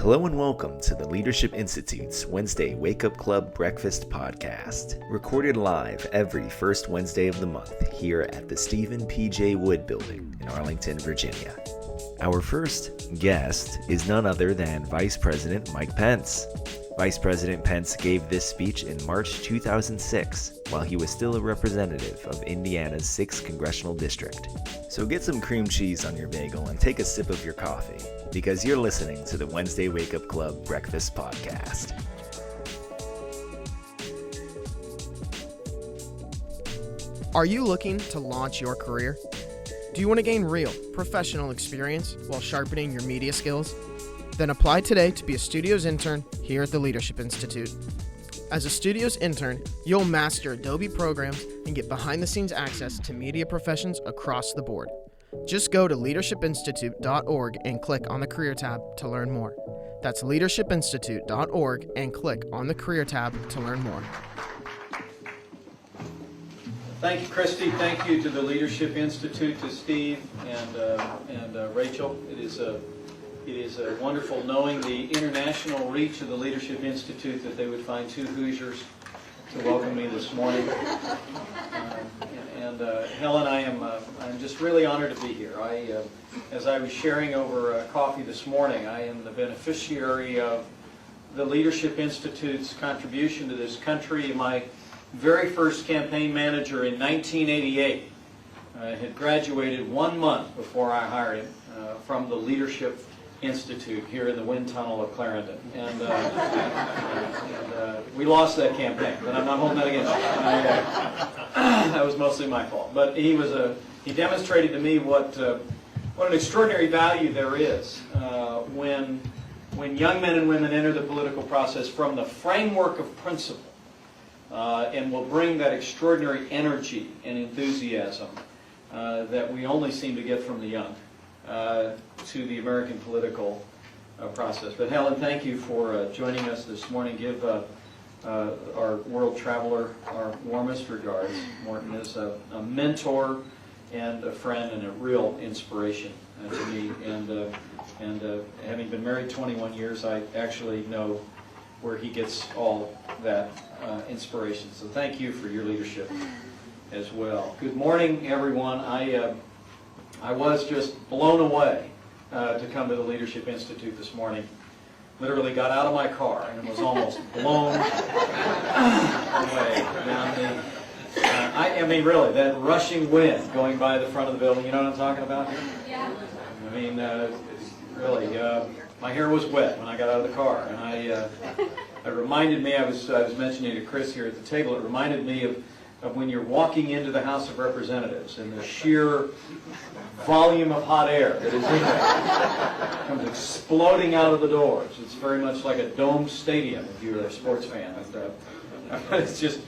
Hello and welcome to the Leadership Institute's Wednesday Wake Up Club Breakfast Podcast, recorded live every first Wednesday of the month here at the Stephen P.J. Wood Building in Arlington, Virginia. Our first guest is none other than Vice President Mike Pence. Vice President Pence gave this speech in March 2006 while he was still a representative of Indiana's 6th Congressional District. So get some cream cheese on your bagel and take a sip of your coffee, because you're listening to the Wednesday Wake Up Club Breakfast Podcast. Are you looking to launch your career? Do you want to gain real, professional experience while sharpening your media skills? Then apply today to be a Studios intern here at the Leadership Institute. As a Studios intern, you'll master Adobe programs and get behind-the-scenes access to media professions across the board. Just go to leadershipinstitute.org and click on the Career tab to learn more. That's leadershipinstitute.org and click on the Career tab to learn more. Thank you, Christy. Thank you to the Leadership Institute, to Steve and Rachel. It is wonderful knowing the international reach of the Leadership Institute, that they would find two Hoosiers to welcome me this morning. Helen, I'm just really honored to be here. As I was sharing over coffee this morning, I am the beneficiary of the Leadership Institute's contribution to this country. My very first campaign manager in 1988 had graduated 1 month before I hired him from the Leadership Institute here in the wind tunnel of Clarendon, and we lost that campaign, but I'm not holding that against you. That was mostly my fault. But he demonstrated to me what an extraordinary value there is when young men and women enter the political process from the framework of principle, and will bring that extraordinary energy and enthusiasm that we only seem to get from the young to the American political process. But Helen, thank you for joining us this morning. Give our world traveler our warmest regards. Morton is a mentor and a friend and a real inspiration to me. And having been married 21 years, I actually know where he gets all that inspiration. So thank you for your leadership as well. Good morning, everyone. I was just blown away to come to the Leadership Institute this morning. Literally got out of my car and was almost blown away. I mean, really, that rushing wind going by the front of the building, you know what I'm talking about here? Yeah. I mean, really, my hair was wet when I got out of the car. And it reminded me, I was mentioning to Chris here at the table, it reminded me of when you're walking into the House of Representatives and the sheer volume of hot air that is in there comes exploding out of the doors. It's very much like a domed stadium if you're a sports fan. It's just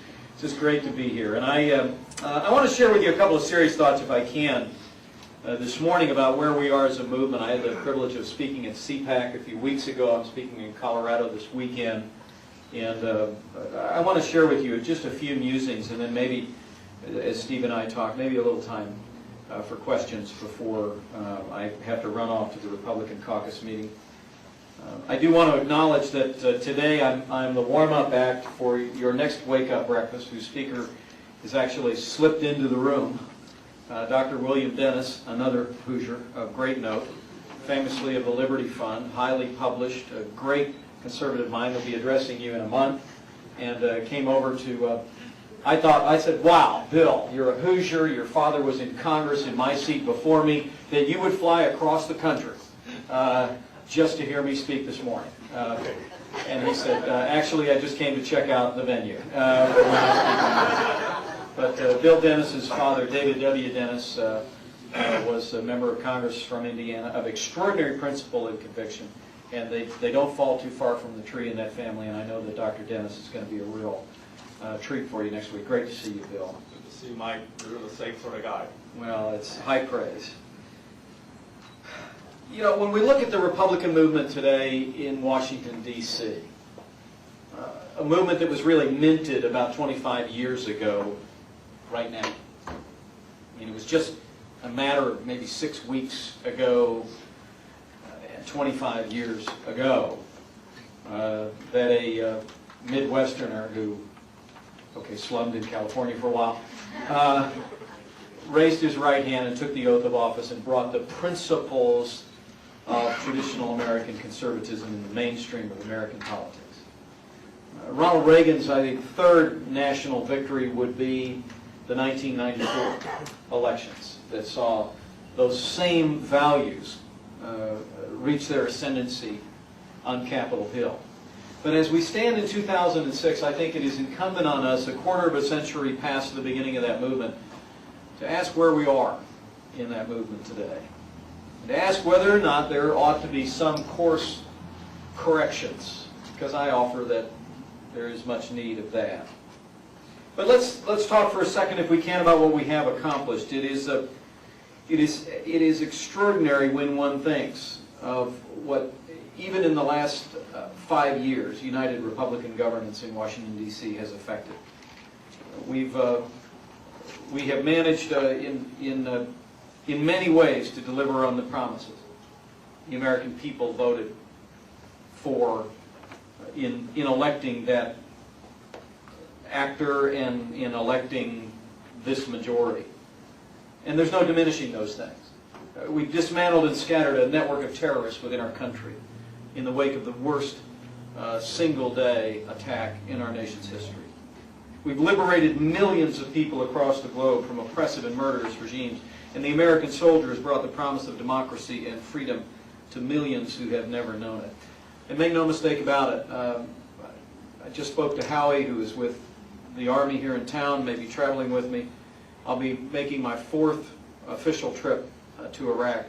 great to be here. And I want to share with you a couple of serious thoughts, if I can, this morning about where we are as a movement. I had the privilege of speaking at CPAC a few weeks ago. I'm speaking in Colorado this weekend. And I want to share with you just a few musings, and then maybe, as Steve and I talk, maybe a little time for questions before I have to run off to the Republican caucus meeting. I do want to acknowledge that today I'm the warm-up act for your next wake-up breakfast, whose speaker has actually slipped into the room. Dr. William Dennis, another Hoosier of great note, famously of the Liberty Fund, highly published, a great conservative mind, will be addressing you in a month, and came over to, I said, wow, Bill, you're a Hoosier, your father was in Congress in my seat before me, that you would fly across the country just to hear me speak this morning. And he said, actually, I just came to check out the venue. But Bill Dennis's father, David W. Dennis, was a member of Congress from Indiana of extraordinary principle and conviction. And they don't fall too far from the tree in that family, and I know that Dr. Dennis is going to be a real treat for you next week. Great to see you, Bill. Good to see you, Mike. You're the same sort of guy. Well, it's high praise. You know, when we look at the Republican movement today in Washington, D.C., a movement that was really minted about 25 years ago right now. I mean, it was just a matter of maybe 6 weeks ago 25 years ago that a Midwesterner who, slummed in California for a while, raised his right hand and took the oath of office and brought the principles of traditional American conservatism in the mainstream of American politics. Ronald Reagan's, I think, third national victory would be the 1994 elections that saw those same values reach their ascendancy on Capitol Hill. But as we stand in 2006, I think it is incumbent on us, a quarter of a century past the beginning of that movement, to ask where we are in that movement today. And to ask whether or not there ought to be some course corrections, because I offer that there is much need of that. But let's talk for a second, if we can, about what we have accomplished. It is extraordinary when one thinks of what, even in the last 5 years, United Republican governance in Washington, D.C. has affected. We have managed in many ways to deliver on the promises the American people voted for in electing that actor and in electing this majority. And there's no diminishing those things. We've dismantled and scattered a network of terrorists within our country in the wake of the worst single-day attack in our nation's history. We've liberated millions of people across the globe from oppressive and murderous regimes, and the American soldier has brought the promise of democracy and freedom to millions who have never known it. And make no mistake about it, I just spoke to Howie, who is with the Army here in town, maybe traveling with me. I'll be making my 4th official trip to Iraq.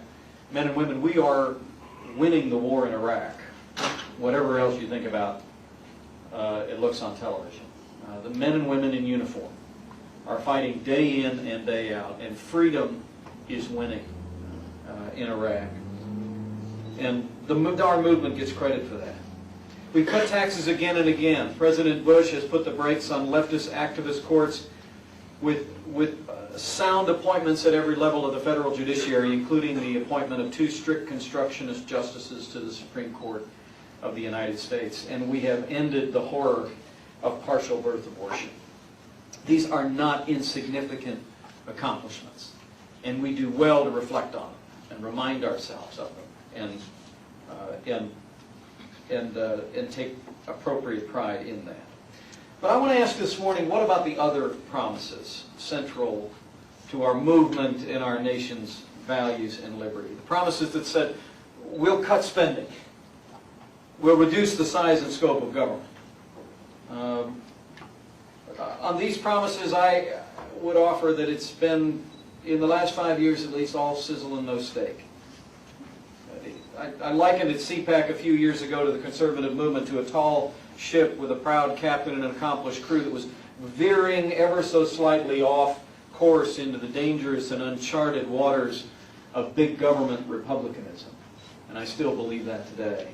Men and women, we are winning the war in Iraq. Whatever else you think about, it looks on television. The men and women in uniform are fighting day in and day out, and freedom is winning in Iraq. And our movement gets credit for that. We cut taxes again and again. President Bush has put the brakes on leftist activist courts with sound appointments at every level of the federal judiciary, including the appointment of 2 strict constructionist justices to the Supreme Court of the United States. And we have ended the horror of partial birth abortion. These are not insignificant accomplishments, and we do well to reflect on them and remind ourselves of them and take appropriate pride in that. But I want to ask this morning, what about the other promises central to our movement and our nation's values and liberty? The promises that said, we'll cut spending, we'll reduce the size and scope of government. On these promises, I would offer that it's been, in the last 5 years at least, all sizzle and no steak. I likened at CPAC a few years ago to the conservative movement to a tall ship with a proud captain and an accomplished crew that was veering ever so slightly off course into the dangerous and uncharted waters of big government republicanism. And I still believe that today.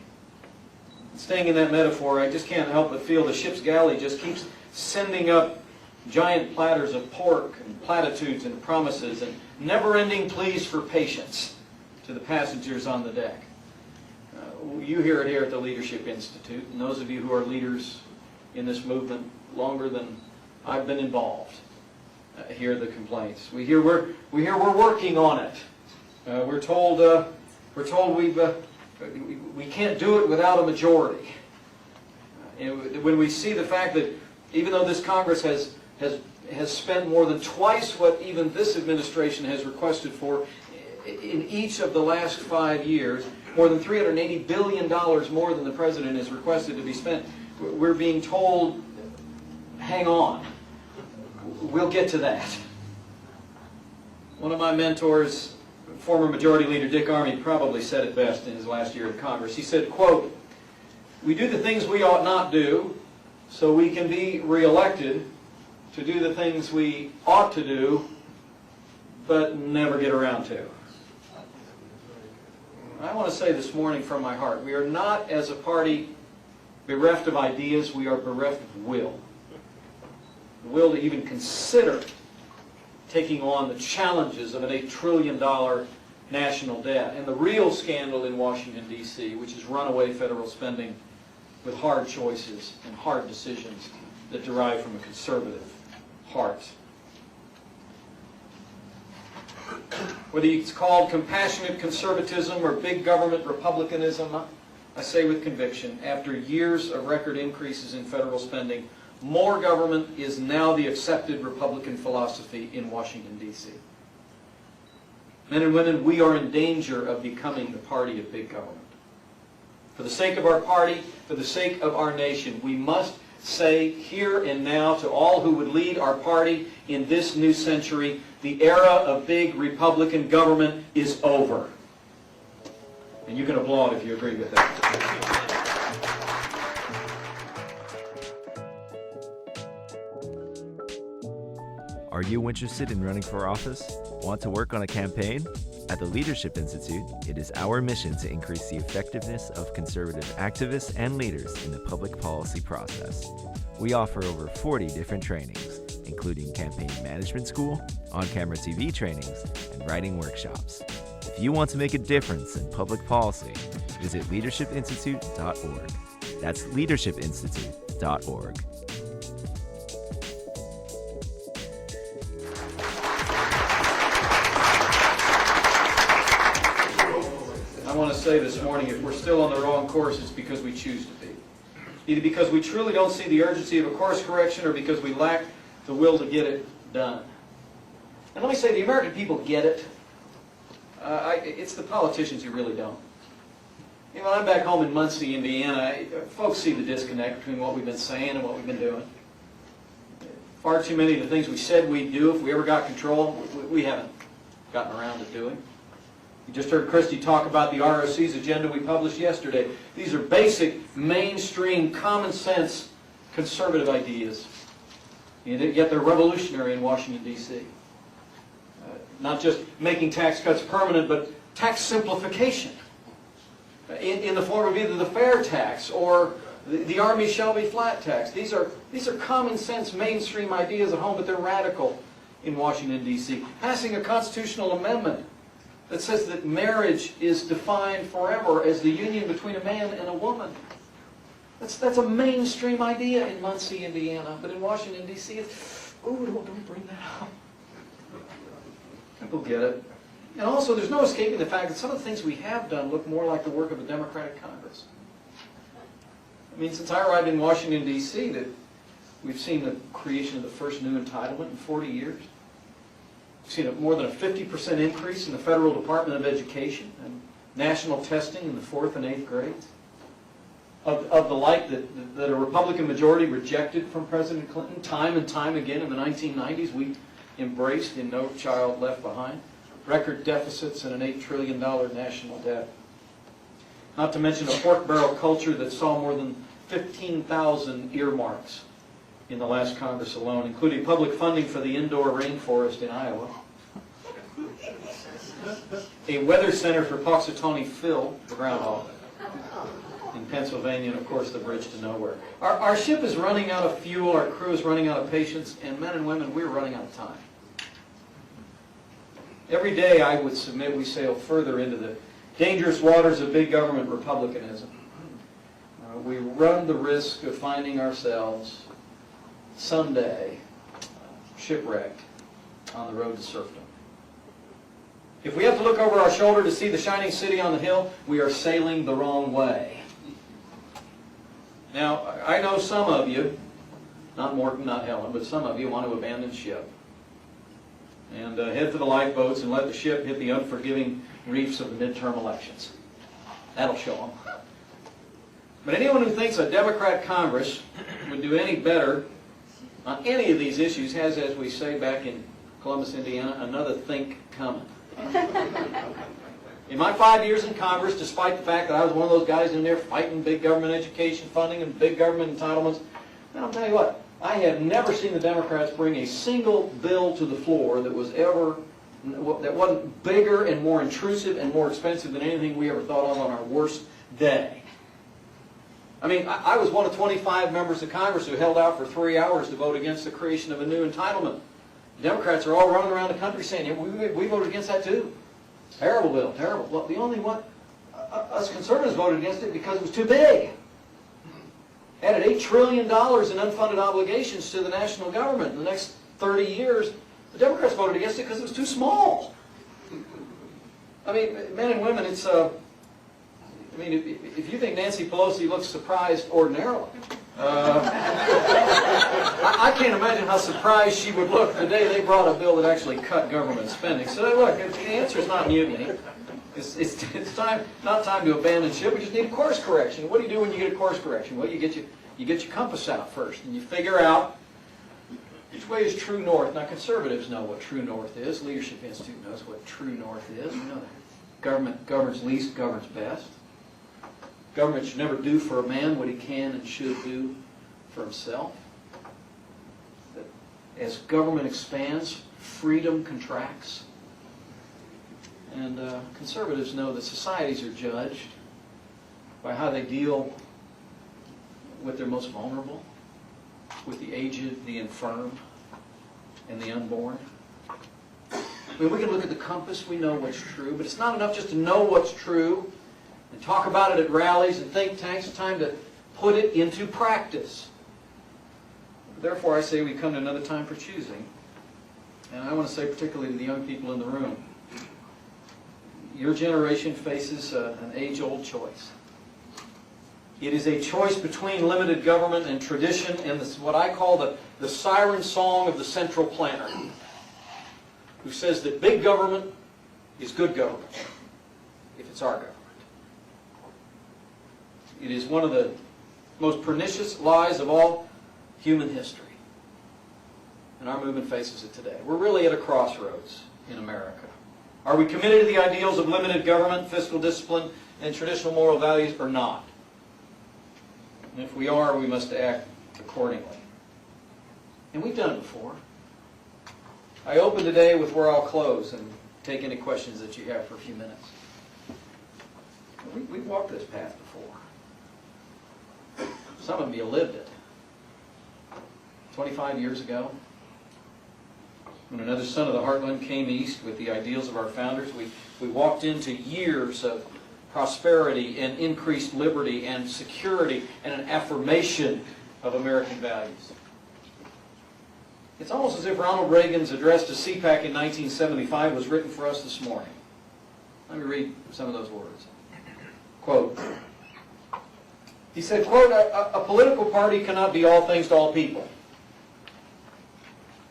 Staying in that metaphor, I just can't help but feel the ship's galley just keeps sending up giant platters of pork and platitudes and promises and never-ending pleas for patience to the passengers on the deck. You hear it here at the Leadership Institute, and those of you who are leaders in this movement longer than I've been involved hear the complaints. We hear we're working on it. We're told we can't do it without a majority. When we see the fact that even though this Congress has spent more than twice what even this administration has requested for in each of the last 5 years, more than $380 billion more than the President has requested to be spent, we're being told, hang on, we'll get to that. One of my mentors, former Majority Leader Dick Armey, probably said it best in his last year in Congress. He said, quote, "We do the things we ought not do so we can be reelected to do the things we ought to do but never get around to." I want to say this morning from my heart, we are not, as a party, bereft of ideas, we are bereft of will. The will to even consider taking on the challenges of an $8 trillion national debt. And the real scandal in Washington, D.C., which is runaway federal spending with hard choices and hard decisions that derive from a conservative heart. Whether it's called compassionate conservatism or big government republicanism, I say with conviction, after years of record increases in federal spending, more government is now the accepted Republican philosophy in Washington, D.C. Men and women, we are in danger of becoming the party of big government. For the sake of our party, for the sake of our nation, we must say here and now to all who would lead our party in this new century, the era of big Republican government is over. And you can applaud if you agree with that. Are you interested in running for office? Want to work on a campaign? At the Leadership Institute, it is our mission to increase the effectiveness of conservative activists and leaders in the public policy process. We offer over 40 different trainings, including campaign management school, on-camera TV trainings, and writing workshops. If you want to make a difference in public policy, visit leadershipinstitute.org. That's leadershipinstitute.org. I want to say this morning, if we're still on the wrong course, it's because we choose to be. Either because we truly don't see the urgency of a course correction or because we lack the will to get it done. And let me say, the American people get it. It's the politicians who really don't. You know, when I'm back home in Muncie, Indiana, folks see the disconnect between what we've been saying and what we've been doing. Far too many of the things we said we'd do if we ever got control, we haven't gotten around to doing. You just heard Christy talk about the ROC's agenda we published yesterday. These are basic, mainstream, common sense, conservative ideas. Yet they're revolutionary in Washington, D.C. Not just making tax cuts permanent, but tax simplification in the form of either the fair tax or the Army shall be flat tax. These are common sense, mainstream ideas at home, but they're radical in Washington, D.C. Passing a constitutional amendment that says that marriage is defined forever as the union between a man and a woman. That's a mainstream idea in Muncie, Indiana, but in Washington, D.C., it's, oh, don't bring that up. People get it. And also, there's no escaping the fact that some of the things we have done look more like the work of a Democratic Congress. I mean, since I arrived in Washington, D.C., that we've seen the creation of the first new entitlement in 40 years. We've seen more than a 50% increase in the Federal Department of Education and national testing in the 4th and 8th grades. Of the like that a Republican majority rejected from President Clinton time and time again in the 1990s, we embraced in No Child Left Behind. Record deficits and an $8 trillion national debt. Not to mention a pork barrel culture that saw more than 15,000 earmarks in the last Congress alone, including public funding for the indoor rainforest in Iowa, a weather center for Punxsutawney Phil, the groundhog, in Pennsylvania, and of course the bridge to nowhere. Our ship is running out of fuel, our crew is running out of patience, and men and women, we're running out of time. Every day, I would submit, we sail further into the dangerous waters of big government republicanism. We run the risk of finding ourselves someday shipwrecked on the road to serfdom. If we have to look over our shoulder to see the shining city on the hill, we are sailing the wrong way. Now, I know some of you, not Morton, not Helen, but some of you want to abandon ship and head for the lifeboats and let the ship hit the unforgiving reefs of the midterm elections. That'll show them. But anyone who thinks a Democrat Congress would do any better on any of these issues has, as we say back in Columbus, Indiana, another think coming. In my 5 years in Congress, despite the fact that I was one of those guys in there fighting big government education funding and big government entitlements, and I'll tell you what, I have never seen the Democrats bring a single bill to the floor that wasn't bigger and more intrusive and more expensive than anything we ever thought of on our worst day. I mean, I was one of 25 members of Congress who held out for 3 hours to vote against the creation of a new entitlement. Democrats are all running around the country saying, yeah, we voted against that too. Terrible bill, terrible. Well, the only one, us conservatives voted against it because it was too big. Added $8 trillion in unfunded obligations to the national government in the next 30 years. The Democrats voted against it because it was too small. I mean, men and women, it's, I mean, if you think Nancy Pelosi looks surprised ordinarily, I can't imagine how surprised she would look the day they brought a bill that actually cut government spending. So look, the answer is not mutiny. It's not time to abandon ship. We just need a course correction. What do you do when you get a course correction? Well, you get your compass out first, and you figure out which way is true north. Now, conservatives know what true north is. Leadership Institute knows what true north is. We know that. Government governs least, governs best. Government should never do for a man what he can and should do for himself. That as government expands, freedom contracts. And conservatives know that societies are judged by how they deal with their most vulnerable, with the aged, the infirm, and the unborn. I mean, we can look at the compass, we know what's true, but it's not enough just to know what's true and talk about it at rallies and think tanks. It's time to put it into practice. Therefore, I say we come to another time for choosing. And I want to say particularly to the young people in the room, your generation faces an age-old choice. It is a choice between limited government and tradition, and this is what I call the siren song of the central planner, who says that big government is good government, if it's our government. It is one of the most pernicious lies of all human history. And our movement faces it today. We're really at a crossroads in America. Are we committed to the ideals of limited government, fiscal discipline, and traditional moral values, or not? And if we are, we must act accordingly. And we've done it before. I open today with where I'll close and take any questions that you have for a few minutes. We've walked this path before. Some of you lived it. 25 years ago, when another son of the heartland came east with the ideals of our founders, we walked into years of prosperity and increased liberty and security and an affirmation of American values. It's almost as if Ronald Reagan's address to CPAC in 1975 was written for us this morning. Let me read some of those words. Quote, he said, quote, a political party cannot be all things to all people.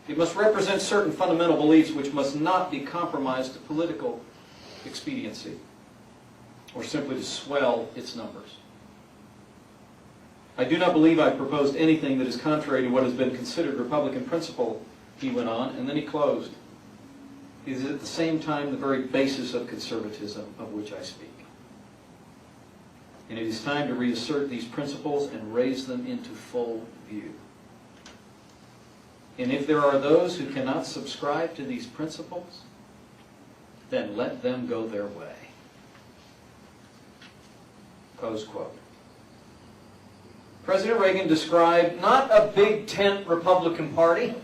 It must represent certain fundamental beliefs which must not be compromised to political expediency or simply to swell its numbers. I do not believe I proposed anything that is contrary to what has been considered Republican principle, he went on, and then he closed. It is at the same time the very basis of conservatism of which I speak. And it is time to reassert these principles and raise them into full view. And if there are those who cannot subscribe to these principles, then let them go their way. Close quote. President Reagan described not a big tent Republican Party.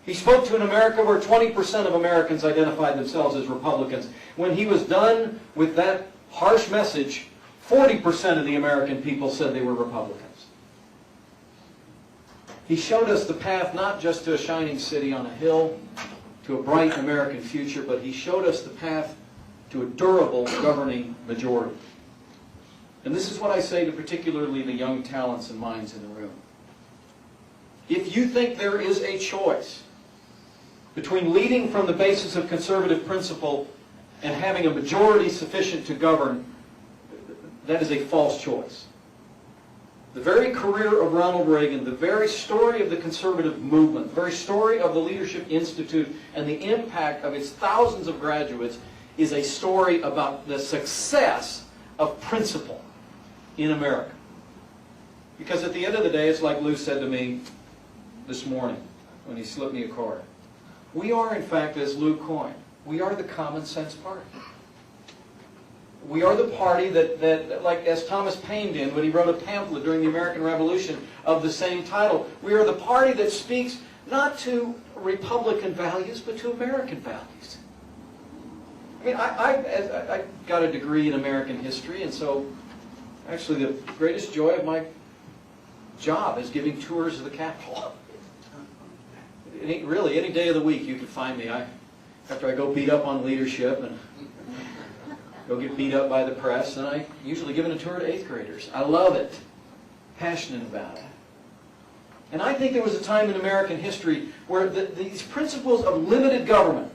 He spoke to an America where 20% of Americans identified themselves as Republicans. When he was done with that harsh message, 40% of the American people said they were Republicans. He showed us the path not just to a shining city on a hill, to a bright American future, but he showed us the path to a durable governing majority. And this is what I say to particularly the young talents and minds in the room. If you think there is a choice between leading from the basis of conservative principle and having a majority sufficient to govern, that is a false choice. The very career of Ronald Reagan, the very story of the conservative movement, the very story of the Leadership Institute and the impact of its thousands of graduates is a story about the success of principle in America. Because at the end of the day, it's like Lou said to me this morning when he slipped me a card. We are, in fact, as Lou coined, we are the common sense party. We are the party that, like as Thomas Paine did when he wrote a pamphlet during the American Revolution of the same title, we are the party that speaks not to Republican values, but to American values. I mean, I got a degree in American history, and so actually the greatest joy of my job is giving tours of the Capitol. Really, any day of the week you can find me. After I go beat up on leadership and go get beat up by the press, and I usually give a tour to 8th graders. I love it. Passionate about it. And I think there was a time in American history where these principles of limited government,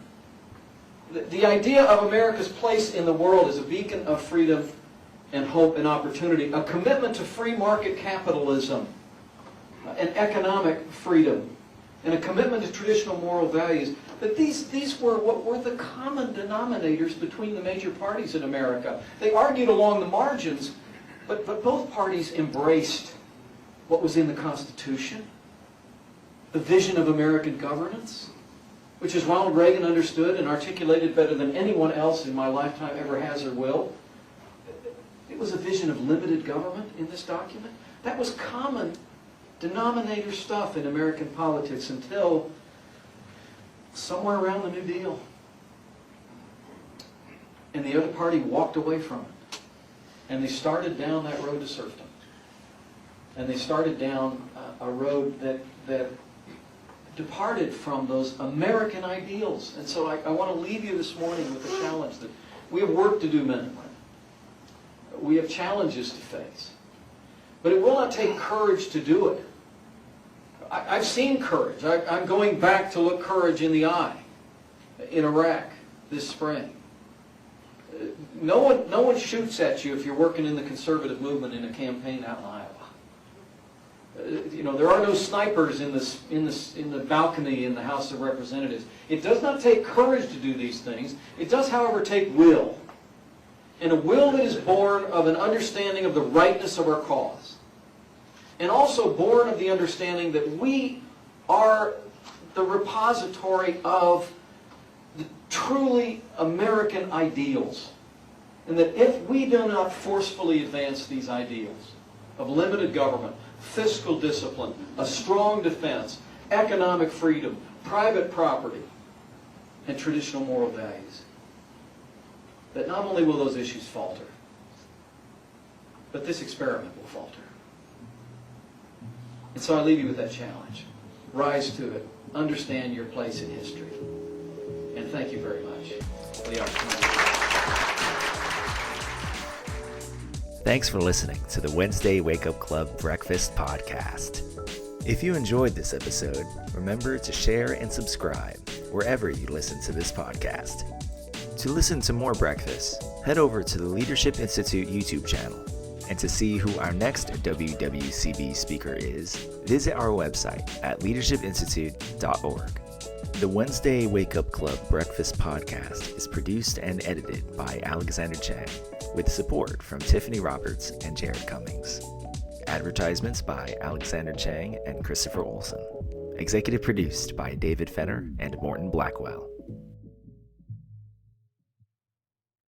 the idea of America's place in the world as a beacon of freedom and hope and opportunity, a commitment to free market capitalism and economic freedom, and a commitment to traditional moral values, that these were what were the common denominators between the major parties in America. They argued along the margins, but both parties embraced what was in the Constitution, the vision of American governance, which as Ronald Reagan understood and articulated better than anyone else in my lifetime ever has or will. It was a vision of limited government in this document. That was common denominator stuff in American politics until somewhere around the New Deal. And the other party walked away from it. And they started down that road to serfdom. And they started down a road that departed from those American ideals. And so I want to leave you this morning with the challenge that we have work to do, men and women. We have challenges to face. But it will not take courage to do it. I've seen courage. I'm going back to look courage in the eye in Iraq this spring. No one shoots at you if you're working in the conservative movement in a campaign out in Iowa. There are no snipers in the balcony in the House of Representatives. It does not take courage to do these things. It does, however, take will. And a will that is born of an understanding of the rightness of our cause. And also born of the understanding that we are the repository of the truly American ideals. And that if we do not forcefully advance these ideals of limited government, fiscal discipline, a strong defense, economic freedom, private property, and traditional moral values, that not only will those issues falter, but this experiment will falter. And so I leave you with that challenge. Rise to it. Understand your place in history. And thank you very much for the opportunity. Thanks for listening to the Wednesday Wake Up Club Breakfast Podcast. If you enjoyed this episode, remember to share and subscribe wherever you listen to this podcast. To listen to more breakfasts, head over to the Leadership Institute YouTube channel. And to see who our next WWCB speaker is, visit our website at leadershipinstitute.org. The Wednesday Wake Up Club Breakfast Podcast is produced and edited by Alexander Chang, with support from Tiffany Roberts and Jared Cummings. Advertisements by Alexander Chang and Christopher Olson. Executive produced by David Fenner and Morton Blackwell.